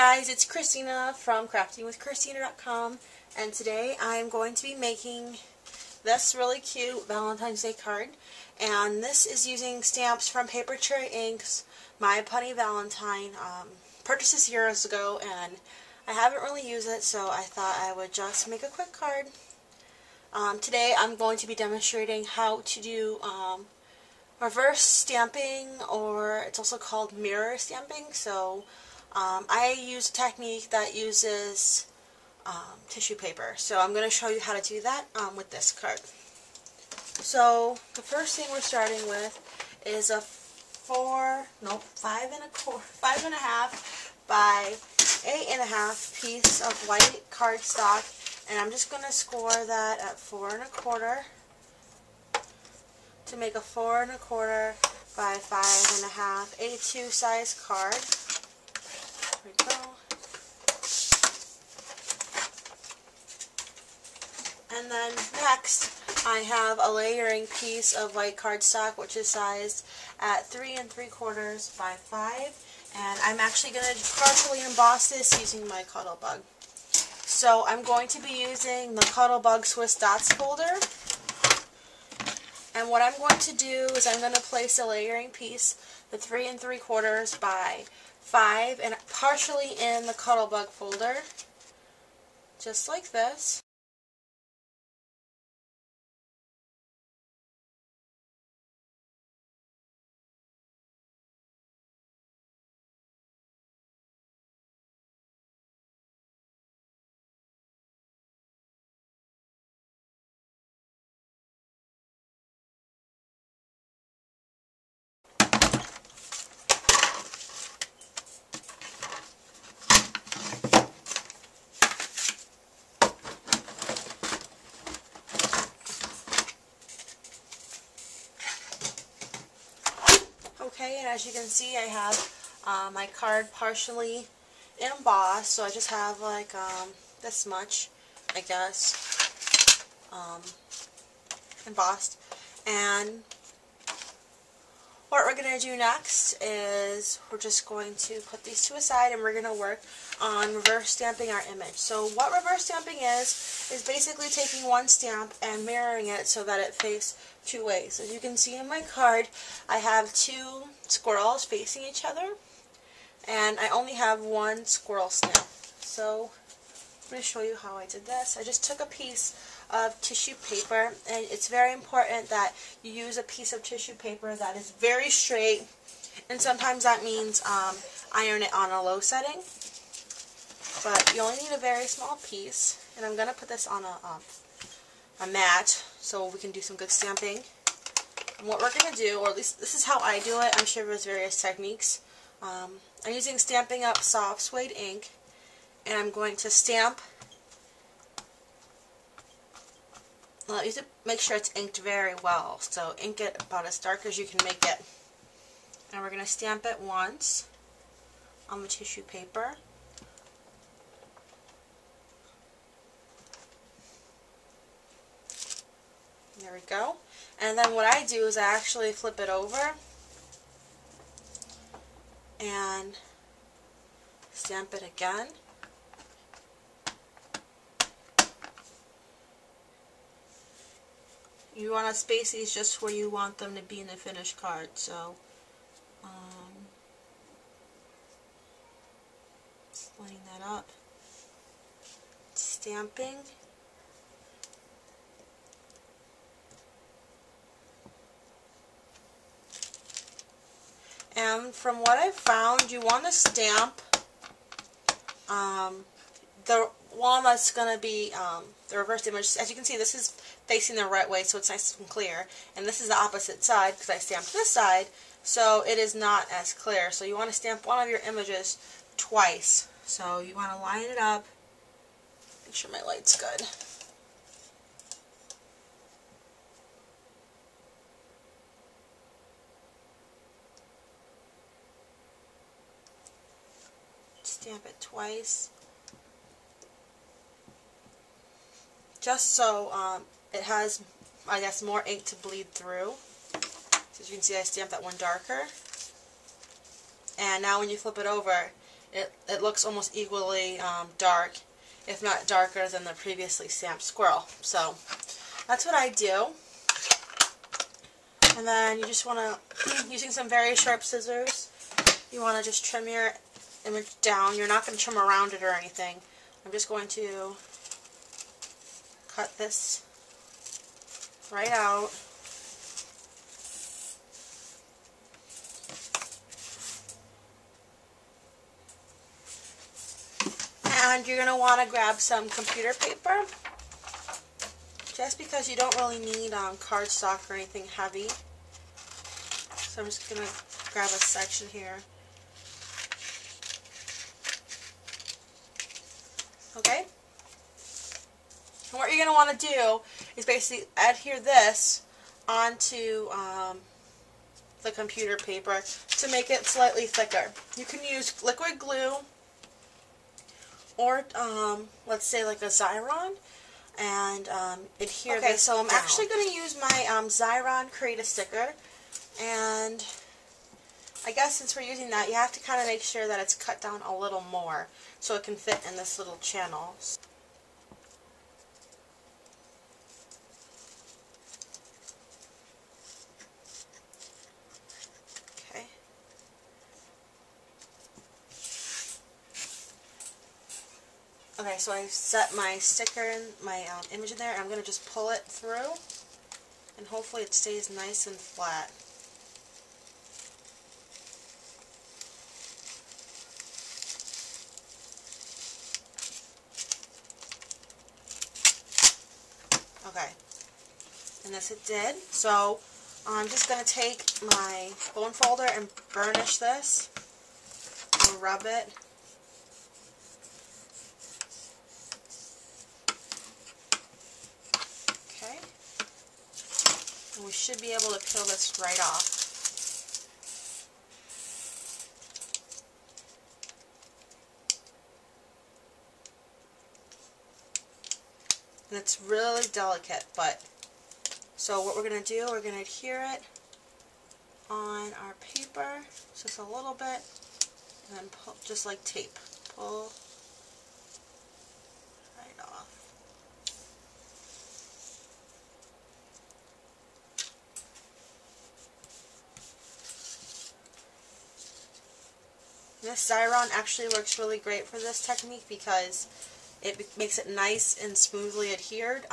guys, it's Christina from craftingwithchristina.com, and today I'm going to be making this really cute Valentine's Day card, and this is using stamps from Papertrey Inc.'s My Punny Valentine. Purchased this years ago, and I haven't really used it, so I thought I would just make a quick card. Today I'm going to be demonstrating how to do reverse stamping, or it's also called mirror stamping. So I use a technique that uses tissue paper. So I'm going to show you how to do that with this card. So the first thing we're starting with is a 5.5 by 8.5 piece of white cardstock, and I'm just going to score that at 4.25 to make a 4.25 by 5.5 A2 size card. There we go. And then next, I have a layering piece of white cardstock, which is sized at 3.75 by 5. And I'm actually going to partially emboss this using my Cuttlebug. So I'm going to be using the Cuttlebug Swiss Dots folder. And what I'm going to do is I'm going to place a layering piece, the 3.75 by 5, and partially in the Cuttlebug folder, just like this. Okay, and as you can see, I have my card partially embossed, so I just have like this much, I guess, embossed. And what we're going to do next is we're just going to put these two aside, and we're going to work on reverse stamping our image. So what reverse stamping is basically taking one stamp and mirroring it so that it faces two ways. As you can see in my card, I have two squirrels facing each other, and I only have one squirrel stamp. So I'm going to show you how I did this. I just took a piece of tissue paper, and it's very important that you use a piece of tissue paper that is very straight, and sometimes that means iron it on a low setting, but you only need a very small piece. And I'm going to put this on a mat so we can do some good stamping. And what we're going to do, or at least this is how I do it, I'm sure there's various techniques. I'm using Stampin' Up! Soft Suede ink, and I'm going to stamp. You have to make sure it's inked very well, so ink it about as dark as you can make it. And we're going to stamp it once on the tissue paper. There we go. And then what I do is I actually flip it over and stamp it again. You want to space these just where you want them to be in the finished card. So, just lining that up, stamping. And from what I've found, you want to stamp the one that's going to be the reverse image. As you can see, this is facing the right way, so it's nice and clear. And this is the opposite side, because I stamped this side, so it is not as clear. So you want to stamp one of your images twice. So you want to line it up. Make sure my light's good. Stamp it twice, just so it has, I guess, more ink to bleed through. So as you can see, I stamped that one darker. And now when you flip it over, it looks almost equally dark, if not darker than the previously stamped squirrel. So that's what I do. And then you just want to, using some very sharp scissors, you want to just trim your image down. You're not going to trim around it or anything. I'm just going to cut this right out. And you're going to want to grab some computer paper, just because you don't really need cardstock or anything heavy. So I'm just going to grab a section here. Okay? And what you're going to want to do is basically adhere this onto the computer paper to make it slightly thicker. You can use liquid glue or let's say like a Xyron and adhere this. Okay, so I'm actually going to use my Xyron Create a Sticker, and I guess since we're using that, you have to kind of make sure that it's cut down a little more so it can fit in this little channel. Okay. Okay, so I've set my sticker in, my image in there. I'm going to just pull it through, and hopefully it stays nice and flat. Okay, and this it did. So I'm just going to take my bone folder and burnish this, and rub it. Okay, and we should be able to peel this right off. And it's really delicate, but so what we're going to do, we're going to adhere it on our paper just a little bit, and then pull, just like tape, pull right off. This Xyron actually works really great for this technique because it makes it nice and smoothly adhered.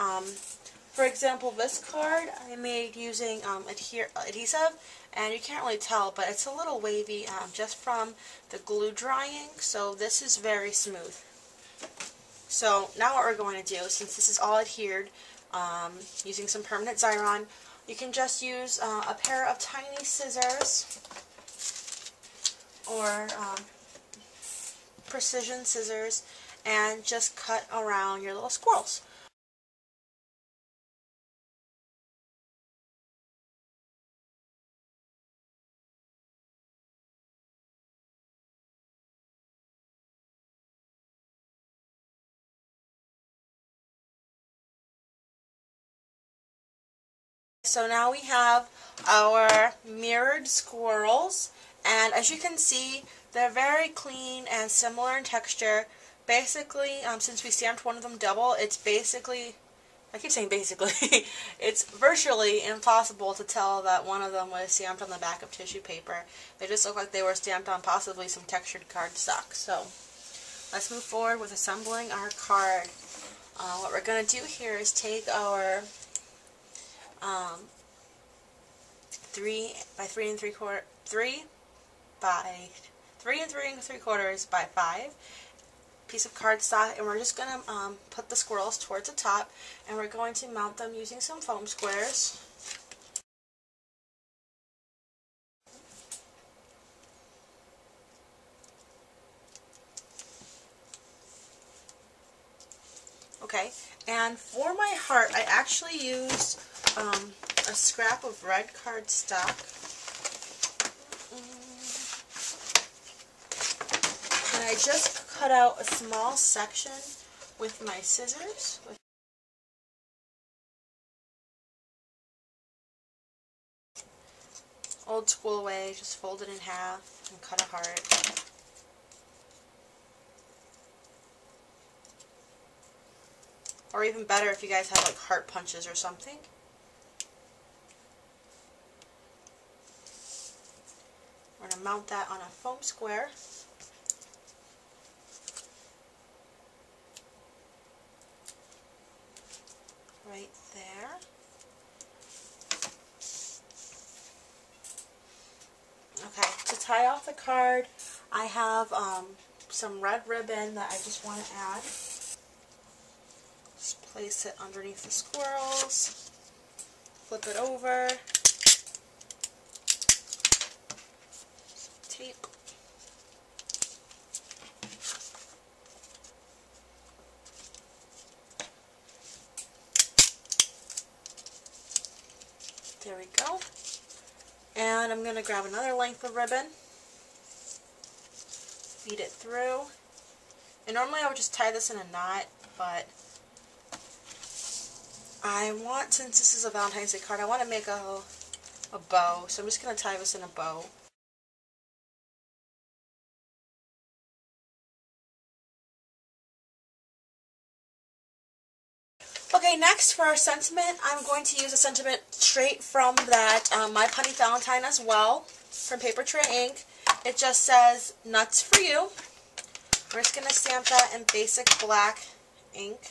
For example, this card I made using adhesive, and you can't really tell, but it's a little wavy just from the glue drying, so this is very smooth. So now what we're going to do, since this is all adhered, using some permanent Xyron, you can just use a pair of tiny scissors or precision scissors and just cut around your little squirrels. So now we have our mirrored squirrels, and as you can see, they're very clean and similar in texture. Basically, since we stamped one of them double, it's basically, I keep saying basically, it's virtually impossible to tell that one of them was stamped on the back of tissue paper. They just look like they were stamped on possibly some textured cardstock. So let's move forward with assembling our card. What we're going to do here is take our 3 by 3 3 3/4 by 5 piece of cardstock, and we're just going to put the squirrels towards the top, and we're going to mount them using some foam squares. Okay, and for my heart, I actually used a scrap of red cardstock. And I just cut out a small section with my scissors. Old school way, just fold it in half and cut a heart. Or even better if you guys have like heart punches or something. We're going to mount that on a foam square. Right there. Okay, to tie off the card, I have some red ribbon that I just want to add. Just place it underneath the squirrels, flip it over, tape. There we go. And I'm going to grab another length of ribbon, feed it through. And normally I would just tie this in a knot, but I want, since this is a Valentine's Day card, I want to make a bow. So I'm just going to tie this in a bow. Okay, next for our sentiment, I'm going to use a sentiment straight from that My Punny Valentine as well, from Papertrey ink. It just says, "Nuts for you." We're just going to stamp that in basic black ink.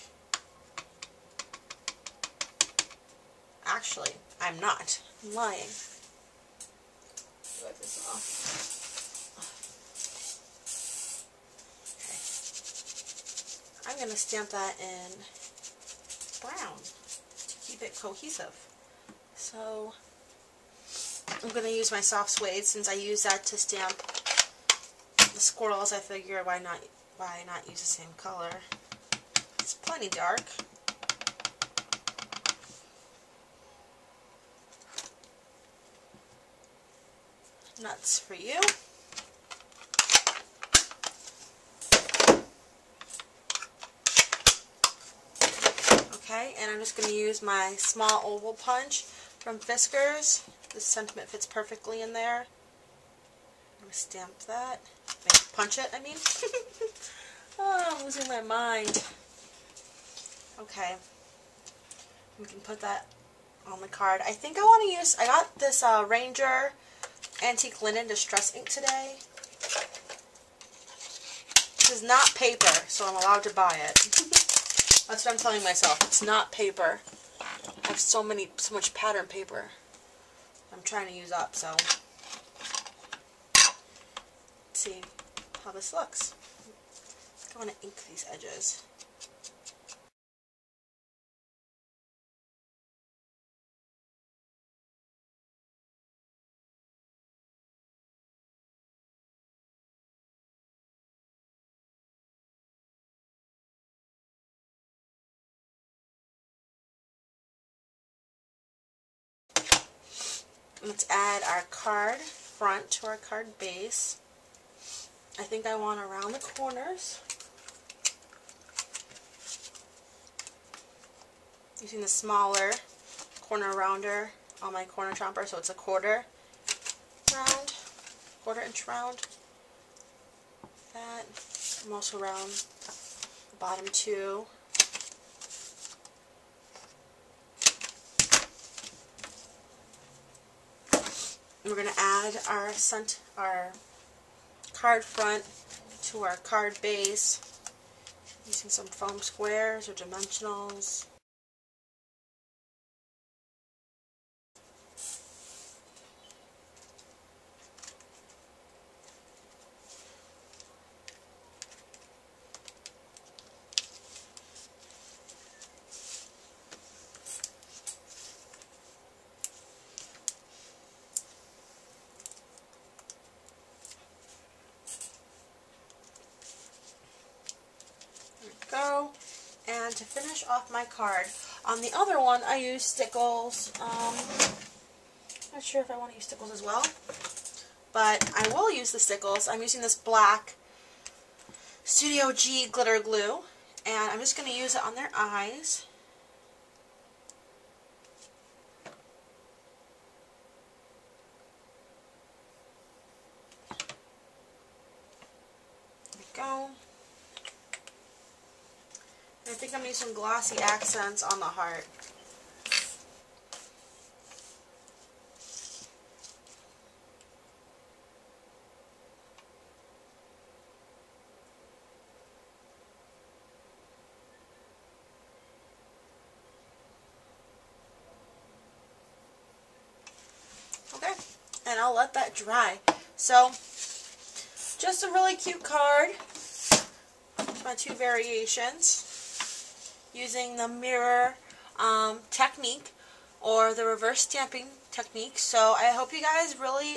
Actually, I'm not. I'm lying. Wipe this off. Okay. I'm going to stamp that in brown to keep it cohesive. So I'm going to use my soft suede since I use that to stamp the squirrels. I figure why not use the same color. It's plenty dark. Nuts for you. Okay, and I'm just going to use my small oval punch from Fiskars. This sentiment fits perfectly in there. I'm going to stamp that. Punch it, I mean. Oh, I'm losing my mind. Okay. We can put that on the card. I think I want to use, I got this Ranger Antique Linen Distress ink today. This is not paper, so I'm allowed to buy it. That's what I'm telling myself. It's not paper. I have so much pattern paper I'm trying to use up, so let's see how this looks. I want to ink these edges. Let's add our card front to our card base. I think I want around the corners. Using the smaller corner rounder on my corner chomper, so it's a quarter inch round. That. I'm also around the bottom two. We're going to add our card front to our card base using some foam squares or dimensionals. Go. And to finish off my card, on the other one I use stickles. Not sure if I want to use stickles as well, but I will use the stickles. I'm using this black Studio G glitter glue, and I'm just going to use it on their eyes. There we go. I think I'm going to use some glossy accents on the heart. Okay, and I'll let that dry. So, just a really cute card. My two variations using the mirror technique or the reverse stamping technique. So I hope you guys really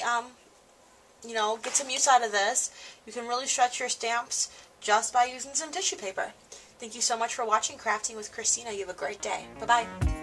you know, get some use out of this. You can really stretch your stamps just by using some tissue paper. Thank you so much for watching Crafting with Christina. You have a great day. Bye-bye.